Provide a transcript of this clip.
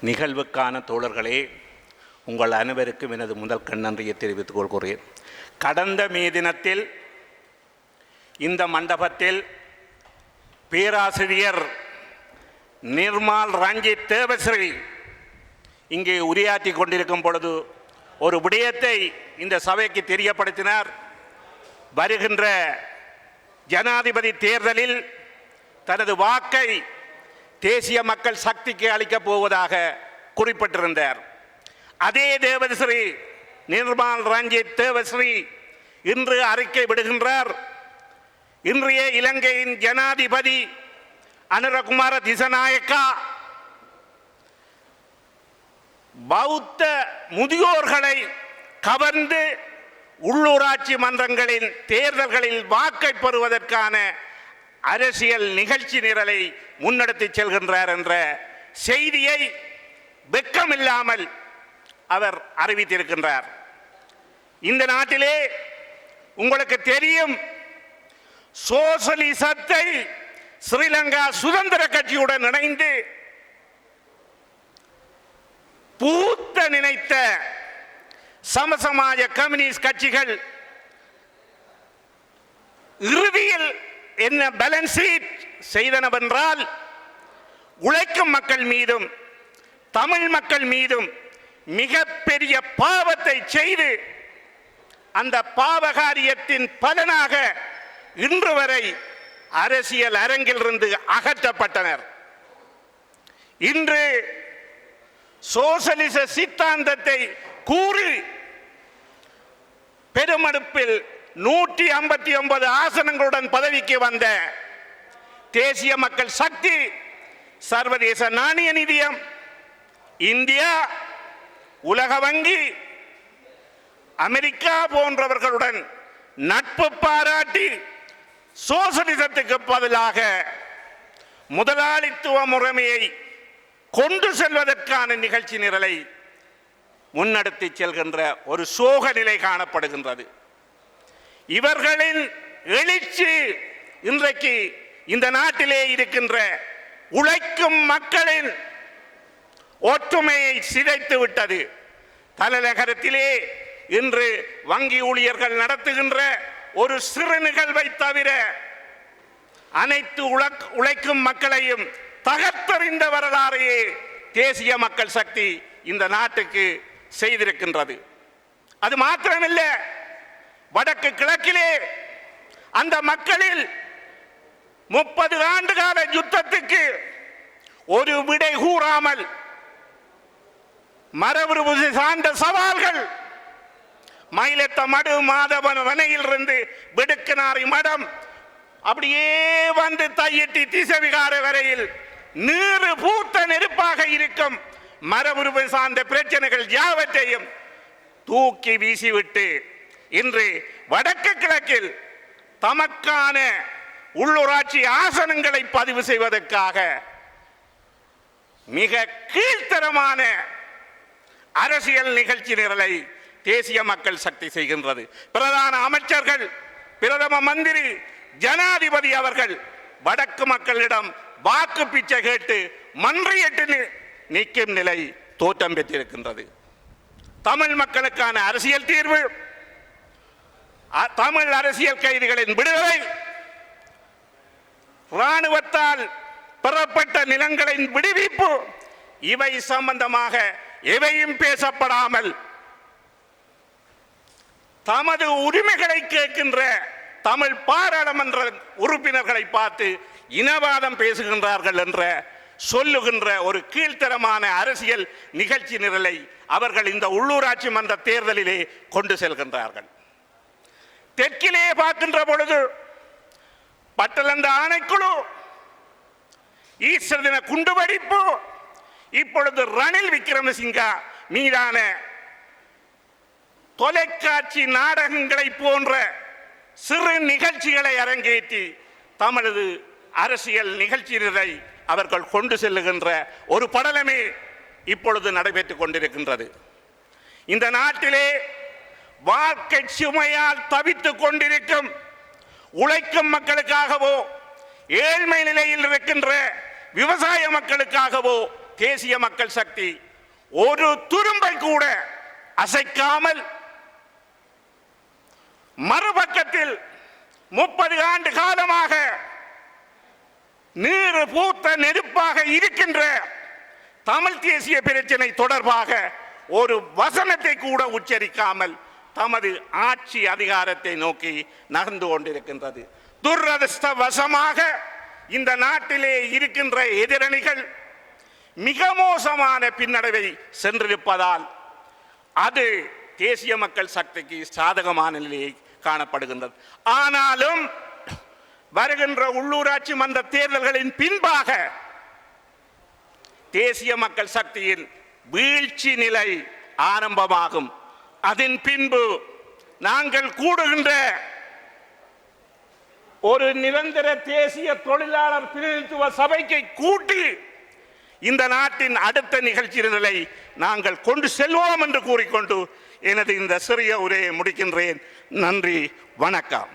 நிகழ்வுக்கான தோழர்களே, உங்கள் அனைவருக்கும் எனது முதல் நன்றியை தெரிவித்துக் கொள்கிறேன். கடந்த மே தினத்தில் இந்த மண்டபத்தில் பேராசிரியர் நிர்மால் ரஞ்சித் தேவஸ்ரீ இங்கே உரையாற்றி கொண்டிருக்கும் பொழுது ஒரு விடயத்தை இந்த சபைக்கு தெரியப்படுத்தினார். வருகின்ற ஜனாதிபதி தேர்தலில் தனது வாக்கை தேசிய மக்கள் சக்திக்கு அளிக்கப் போவதாக குறிப்பிட்டிருந்தார். அதே தேவஸ்ரீ நிர்மால் ரஞ்சித் தேவஸ்ரீ இன்று அறிக்கை விடுகின்றார். இன்றைய இலங்கையின் ஜனாதிபதி அனுரகுமார திசநாயக்கா பௌத்த முதியோர்களை கவர்ந்து உள்ளூராட்சி மன்றங்களின் தேர்தல்களில் வாக்கை பெறுவதற்கான அரசியல் நிகழ்ச்சி நிரலை முன்னெடுத்து செல்கின்றார் என்ற செய்தியை வெட்கமில்லாமல் அவர் அறிவித்திருக்கின்றார். இந்த நாட்டிலே உங்களுக்கு தெரியும், சோசலிசத்தை ஸ்ரீலங்கா சுதந்திர கட்சியுடன் இணைந்து பூத்த நினைத்த சமசமாஜ கம்யூனிஸ்ட் கட்சிகள் இறுதியில் என்ன பேலன்ஸ் ஷீட் செய்தனவென்றால், உழைக்கும் மக்கள் மீதும் தமிழ் மக்கள் மீதும் மிகப்பெரிய பாவத்தை செய்து அந்த பாவகாரியத்தின் பலனாக இன்று வரை அரசியல் அரங்கிலிருந்து அகற்றப்பட்டனர். இன்று சோசலிச சித்தாந்தத்தை கூறி பெருமடுப்பில் 159 ஆசனங்களுடன் பதவிக்கு வந்த தேசிய மக்கள் சக்தி, சர்வதேச நாணய நிதியம், இந்தியா, உலக வங்கி, அமெரிக்கா போன்றவர்களுடன் நட்பு பாராட்டி சோசலிசத்துக்கு பதிலாக முதலாளித்துவ முறைமையை கொண்டு செல்வதற்கான நிகழ்ச்சி நிரலை முன்னெடுத்து செல்கின்ற ஒரு சோக நிலை காணப்படுகின்றது. இவர்களின் எழுச்சி இன்றைக்கு இந்த நாட்டிலே இருக்கின்ற உழைக்கும் மக்களின் ஒற்றுமையை சிதைத்து விட்டது. தலைநகரத்திலே இன்று வங்கி ஊழியர்கள் நடத்துகின்ற ஒரு சிறு நிகழ்வை தவிர அனைத்து உழைக்கும் மக்களையும் தகர்த்தெறிந்த வரலாறையே தேசிய மக்கள் சக்தி இந்த நாட்டுக்கு செய்திருக்கின்றது. அது மாத்திரமில்லை, வடக்கு கிழக்கிலே அந்த மக்களில் 30 ஆண்டுகால யுத்தத்துக்கு ஒரு விடை கூறாமல் மரபுரிமை சார்ந்த சவால்கள், மயிலத்த மடு மாதவன் வனையிலிருந்து விடுக்கினாரி மடம் அப்படியே வந்து தையிட்டி திசவிகார வரையில் நீறு பூத்த நெருப்பாக இருக்கும் மரபுரிமை சார்ந்த பிரச்சனைகள் யாவற்றையும் தூக்கி வீசிவிட்டு இன்று வடக்கு கிழக்கில் தமக்கான உள்ளூராட்சி ஆசனங்களை பதிவு செய்வதற்காக மிக கீழ்த்தரமான அரசியல் நிகழ்ச்சி நிரலை தேசிய மக்கள் சக்தி செய்கின்றது. பிரதான அமைச்சர்கள், பிரதம மந்திரி, ஜனாதிபதி அவர்கள் வடக்கு மக்களிடம் வாக்கு பிச்சை கேட்டு மன்றியிட்டு நிற்கும் நிலை தோற்றம் பெற்றிருக்கின்றது. தமிழ் மக்களுக்கான அரசியல் தீர்வு, தமிழ் அரசியல் கைதிகளின் விடுதலை, இராணுவத்தால் பெறப்பட்ட நிலங்களின் விடுவிப்பு, இவை சம்பந்தமாக எவையும் பேசப்படாமல் தமது உரிமைகளை கேட்கின்ற தமிழ் பாராளுமன்ற உறுப்பினர்களை பார்த்து இனவாதம் பேசுகின்றார்கள் என்ற சொல்லுகின்ற ஒரு கீழ்த்தரமான அரசியல் நிகழ்ச்சி நிரலை அவர்கள் இந்த உள்ளூராட்சி மன்ற தேர்தலிலே கொண்டு செல்கின்றார்கள். தெற்கிலே பார்க்கின்ற பொழுது பட்டலந்த ஆணைக்குழு, ஈஸ்டர் தின குண்டுவெடிப்பு, இப்பொழுது ரணில் விக்ரமசிங்கா மீதான தொலைக்காட்சி நாடகங்களை போன்ற சிறு நிகழ்ச்சிகளை அரங்கேற்றி தமது அரசியல் நிகழ்ச்சிகளை அவர்கள் கொண்டு செல்லுகின்ற ஒரு படலமே இப்பொழுது நடைபெற்றுக் கொண்டிருக்கின்றது. இந்த நாட்டிலே வாழ்க்கை சுமையால் தவித்துக் கொண்டிருக்கும் உழைக்கும் மக்களுக்காகவோ ஏழ்மை நிலையில் இருக்கின்ற விவசாய மக்களுக்காகவோ தேசிய மக்கள் சக்தி ஒரு துரும்பை கூட அசைக்காமல், மறுபக்கத்தில் 30 ஆண்டு காலமாக நீர் பூத்த நெருப்பாக இருக்கின்ற தமிழ் தேசிய பிரச்சனை தொடர்பாக ஒரு வசனத்தை கூட உச்சரிக்காமல் தமது ஆட்சி அதிகாரத்தை நோக்கி நகர்ந்து கொண்டிருக்கின்றது. துரதிர்ஷ்டவசமாக இந்த நாட்டிலே இருக்கின்ற எதிரணிகள் மிக மோசமான பின்னடைவை சென்றிருப்பதால் அது தேசிய மக்கள் சக்திக்கு சாதகமான நிலையை காணப்படுகின்றது. ஆனாலும் வருகின்ற உள்ளூராட்சி மன்ற தேர்தல்களின் பின்பாக தேசிய மக்கள் சக்தியின் வீழ்ச்சி நிலை ஆரம்பமாகும். அதன் பின்பு நாங்கள் கூடுகின்ற ஒரு நிரந்தர தேசிய தொழிலாளர் பிரதிநிதித்துவ சபைக்கு கூட்டி இந்த நாட்டின் அடுத்த நிகழ்ச்சி நிலை நாங்கள் கொண்டு செல்வோம் என்று கூறிக்கொண்டு எனது இந்த சிறிய உரையை முடிக்கின்றேன். நன்றி, வணக்கம்.